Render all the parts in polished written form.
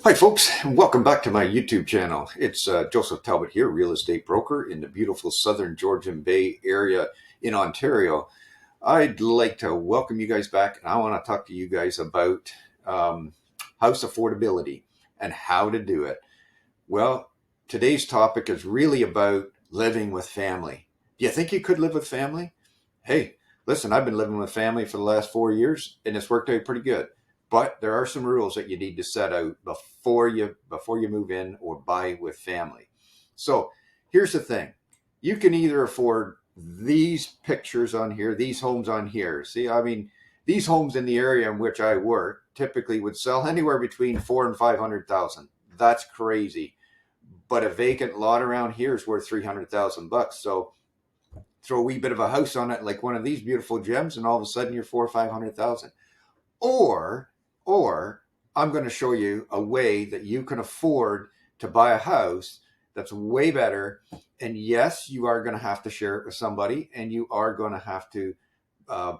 Hi, folks, and welcome back to my YouTube channel. It's Joseph Talbot here, real estate broker in the beautiful southern Georgian Bay area in Ontario. I'd like to welcome you guys back, and I want to talk to you guys about house affordability and how to do it. Well, today's topic is really about living with family. Do you think you could live with family? Hey, listen, I've been living with family for the last 4 years, and it's worked out pretty good. But there are some rules that you need to set out before you move in or buy with family. So here's the thing: you can either afford these pictures on here, these homes on here. See, I mean, these homes in the area in which I work typically would sell anywhere between 400,000 and 500,000. That's crazy. But a vacant lot around here is worth 300,000 bucks. So throw a wee bit of a house on it, like one of these beautiful gems, and all of a sudden you're 400,000 or 500,000. Or I'm going to show you a way that you can afford to buy a house that's way better. And yes, you are going to have to share it with somebody, and you are going to have to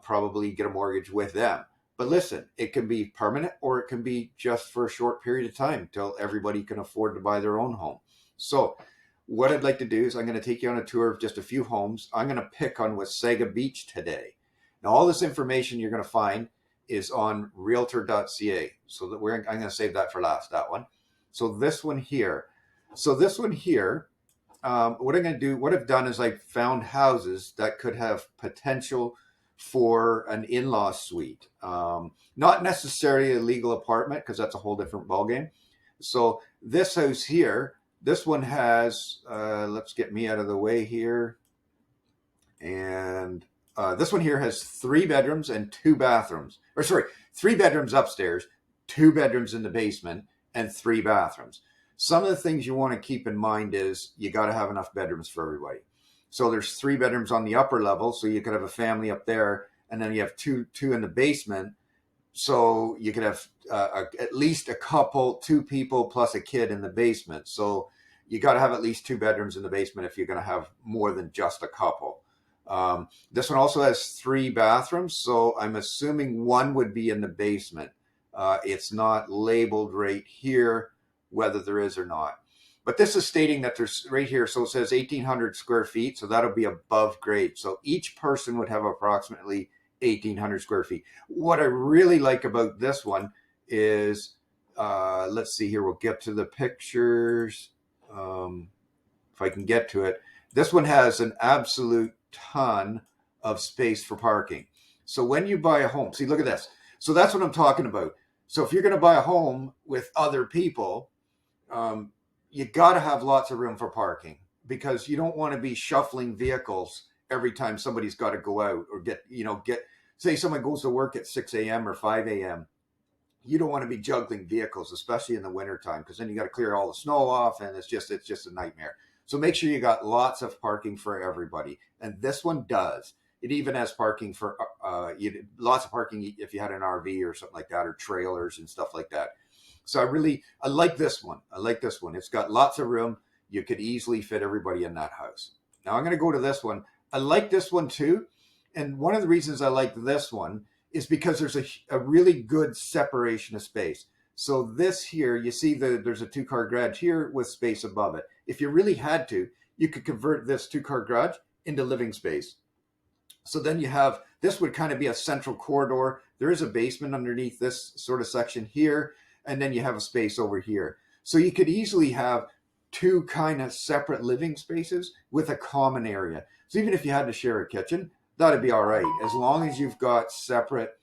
probably get a mortgage with them. But listen, it can be permanent or it can be just for a short period of time till everybody can afford to buy their own home. So what I'd like to do is I'm going to take you on a tour of just a few homes. I'm going to pick on Wasaga Beach today. Now, all this information you're going to find is on realtor.ca. So that I'm going to save that for last, that one. So this one here. What I'm going to do, what I've done is I found houses that could have potential for an in-law suite. Not necessarily a legal apartment, because that's a whole different ballgame. So this house here, this one has, let's get me out of the way here. And this one here has 3 bedrooms and 2 bathrooms. Or sorry, 3 bedrooms upstairs, 2 bedrooms in the basement, and 3 bathrooms. Some of the things you want to keep in mind is you got to have enough bedrooms for everybody. So there's 3 bedrooms on the upper level, so you could have a family up there, and then you have two in the basement. So you could have at least a couple, 2 people plus a kid in the basement. So you got to have at least 2 bedrooms in the basement if you're going to have more than just a couple. This one also has 3 bathrooms, so I'm assuming one would be in the basement. It's not labeled right here whether there is or not. But this is stating that there's right here, so it says 1,800 square feet, so that'll be above grade. So each person would have approximately 1,800 square feet. What I really like about this one is, let's see here, we'll get to the pictures. If I can get to it. This one has an absolute ton of space for parking. So when you buy a home, see, look at this. So that's what I'm talking about. So if you're going to buy a home with other people, you got to have lots of room for parking, because you don't want to be shuffling vehicles every time somebody's got to go out or say someone goes to work at 6 a.m. or 5 a.m. You don't want to be juggling vehicles, especially in the wintertime, because then you got to clear all the snow off, and it's just a nightmare. So make sure you got lots of parking for everybody. And this one does. It even has parking for lots of parking if you had an RV or something like that, or trailers and stuff like that. So I like this one. It's got lots of room. You could easily fit everybody in that house. Now I'm going to go to this one. I like this one too. And one of the reasons I like this one is because there's a really good separation of space. So this here, you see there's a 2-car garage here with space above it. If you really had to, you could convert this 2-car garage into living space. So then you have, this would kind of be a central corridor. There is a basement underneath this sort of section here, and then you have a space over here. So you could easily have 2 kind of separate living spaces with a common area. So even if you had to share a kitchen, that'd be all right, as long as you've got separate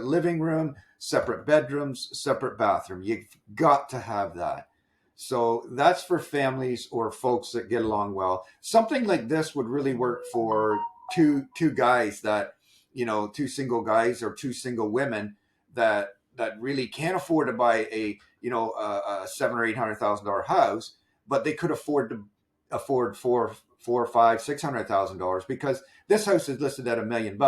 living room, separate bedrooms, separate bathroom. You've got to have that. So that's for families or folks that get along well. Something like this would really work for two guys that, 2 single guys or 2 single women that really can't afford to buy a $700,000 or $800,000 house, but they could afford $400,000, $500,000, $600,000, because this house is listed at $1 million.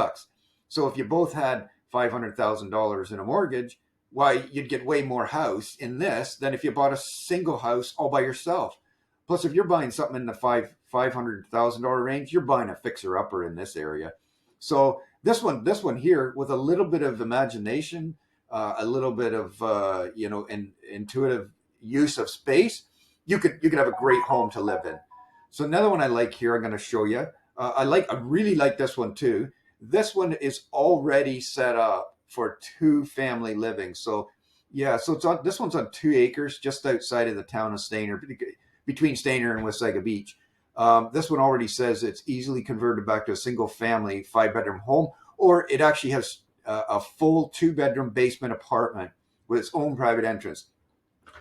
So if you both had $500,000 in a mortgage, why, you'd get way more house in this than if you bought a single house all by yourself. Plus, if you're buying something in the $500,000 range, you're buying a fixer-upper in this area. So this one here, with a little bit of imagination, a little bit of intuitive use of space, you could have a great home to live in. So another one I like here, I'm going to show you. I really like this one too. This one is already set up for two family living. So yeah, so this one's on 2 acres just outside of the town of Stayner, between Stayner and Wasaga Beach. This one already says it's easily converted back to a single family 5-bedroom home, or it actually has a full 2-bedroom basement apartment with its own private entrance.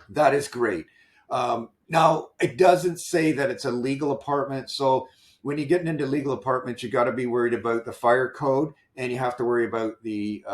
That is great. Now, it doesn't say that it's a legal apartment. So when you're getting into legal apartments, you got to be worried about the fire code, and you have to worry about the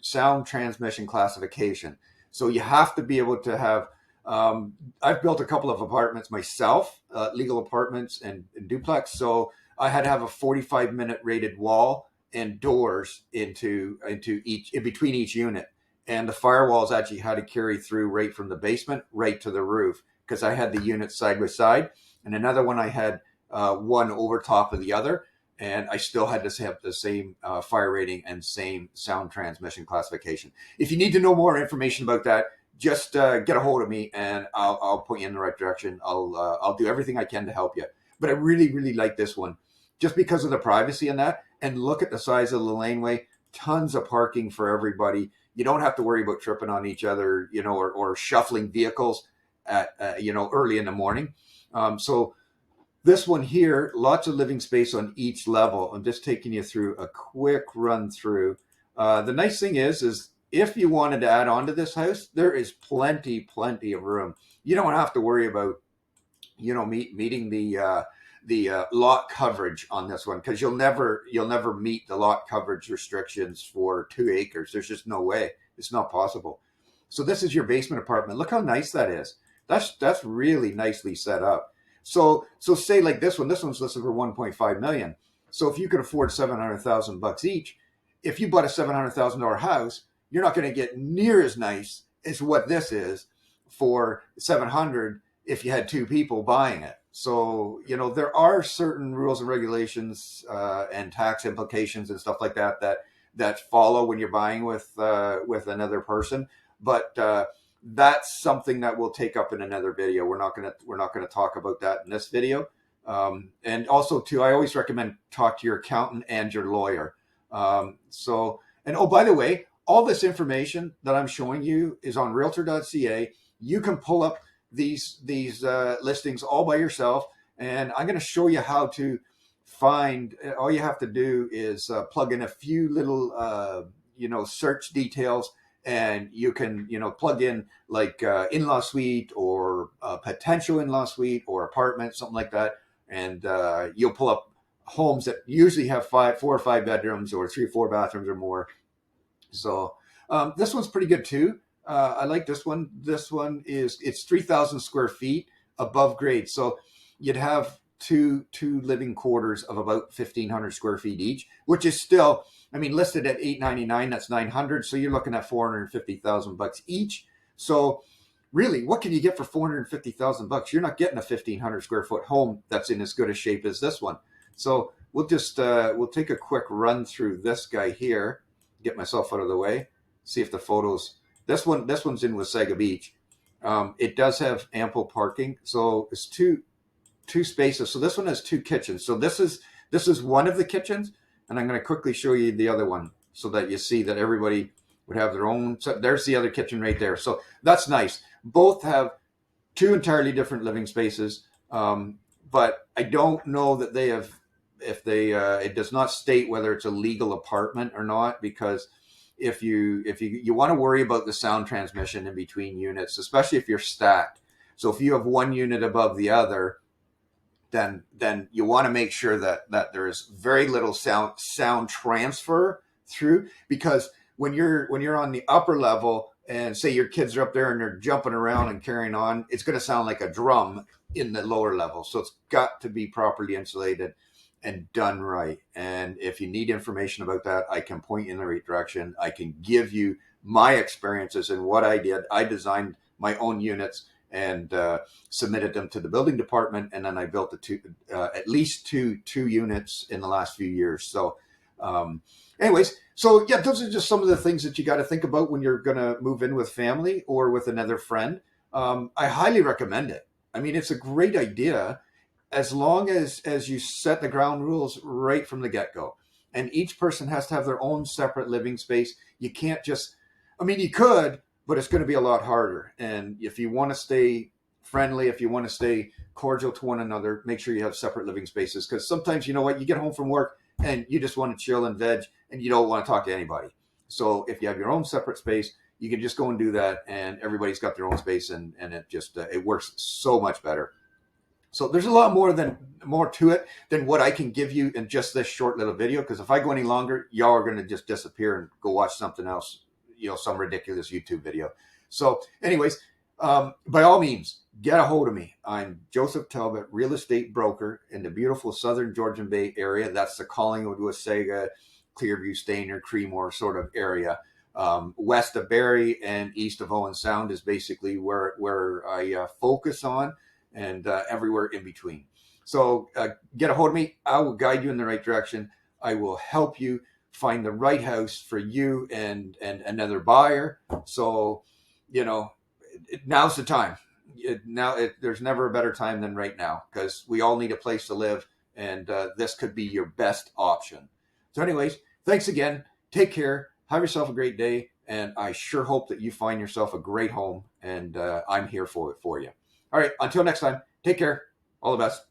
sound transmission classification. So you have to be able to have. I've built a couple of apartments myself, legal apartments and duplex. So I had to have a 45-minute rated wall and doors into each in between each unit, and the firewalls actually had to carry through right from the basement right to the roof, because I had the units side by side, and another one I had one over top of the other, and I still had to have the same fire rating and same sound transmission classification. If you need to know more information about that, just get a hold of me, and I'll point you in the right direction. I'll do everything I can to help you. But I really, really like this one, just because of the privacy in that. And look at the size of the laneway. Tons of parking for everybody. You don't have to worry about tripping on each other, or shuffling vehicles at early in the morning. So this one here, lots of living space on each level. I'm just taking you through a quick run through. The nice thing is if you wanted to add on to this house, there is plenty of room. You don't have to worry about, meeting the lot coverage on this one, because you'll never meet the lot coverage restrictions for 2 acres. There's just no way. It's not possible. So this is your basement apartment. Look how nice that is. That's really nicely set up. So say like this one's listed for 1.5 million. So if you could afford $700,000 each, if you bought a $700,000 house, you're not going to get near as nice as what this is for 700 if you had two people buying it. So there are certain rules and regulations and tax implications and stuff like that follow when you're buying with another person, but that's something that we'll take up in another video. We're not gonna talk about that in this video. And also too, I always recommend talk to your accountant and your lawyer. And oh, by the way, all this information that I'm showing you is on realtor.ca. You can pull up these listings all by yourself, and I'm going to show you how to find. All you have to do is plug in a few little search details, and you can plug in like in-law suite or potential in-law suite or apartment, something like that, and you'll pull up homes that usually have 4 or 5 bedrooms or 3 or 4 bathrooms or more. So this one's pretty good too. I like this one. This one it's 3,000 square feet above grade. So you'd have two living quarters of about 1,500 square feet each, which is still, listed at $899. That's $900. So you're looking at $450,000 each. So really, what can you get for $450,000? You're not getting a 1,500 square foot home that's in as good a shape as this one. So we'll just we'll take a quick run through this guy here. Get myself out of the way. See if the photos. This one's in Wasaga Beach. It does have ample parking, so it's two spaces. So this one has 2 kitchens. So this is one of the kitchens, and I'm going to quickly show you the other one so that you see that everybody would have their own. So there's the other kitchen right there. So that's nice. Both have 2 entirely different living spaces, but I don't know that they have. If they, it does not state whether it's a legal apartment or not, because if you want to worry about the sound transmission in between units, especially if you're stacked. So if you have one unit above the other, then you want to make sure that there is very little sound transfer through, because when you're on the upper level and say your kids are up there and they're jumping around and carrying on, it's going to sound like a drum in the lower level. So it's got to be properly insulated and done right. And if you need information about that, I can point you in the right direction. I can give you my experiences and what I did. I designed my own units and submitted them to the building department, and then I built at least two units in the last few years. So anyways, so yeah, those are just some of the things that you got to think about when you're going to move in with family or with another friend. I highly recommend it. I mean, it's a great idea as long as you set the ground rules right from the get-go, and each person has to have their own separate living space. You can't just, I mean, you could, but it's going to be a lot harder. And if you want to stay friendly, if you want to stay cordial to one another, make sure you have separate living spaces, because sometimes, you know what, you get home from work and you just want to chill and veg and you don't want to talk to anybody. So if you have your own separate space, you can just go and do that, and everybody's got their own space, and it just it works so much better. So there's a lot more to it than what I can give you in just this short little video. Because if I go any longer, y'all are going to just disappear and go watch something else, some ridiculous YouTube video. So, anyways, by all means, get a hold of me. I'm Joseph Talbot, real estate broker in the beautiful southern Georgian Bay area. That's the Collingwood, Wasaga, Clearview, Stayner, Creemore sort of area. West of Barrie and east of Owen Sound is basically where I focus on, and everywhere in between. So get a hold of me. I will guide you in the right direction. I will help you find the right house for you and another buyer. So, now's the time. There's never a better time than right now, because we all need a place to live, and this could be your best option. So anyways, thanks again. Take care. Have yourself a great day. And I sure hope that you find yourself a great home, and I'm here for you. All right, until next time, take care. All the best.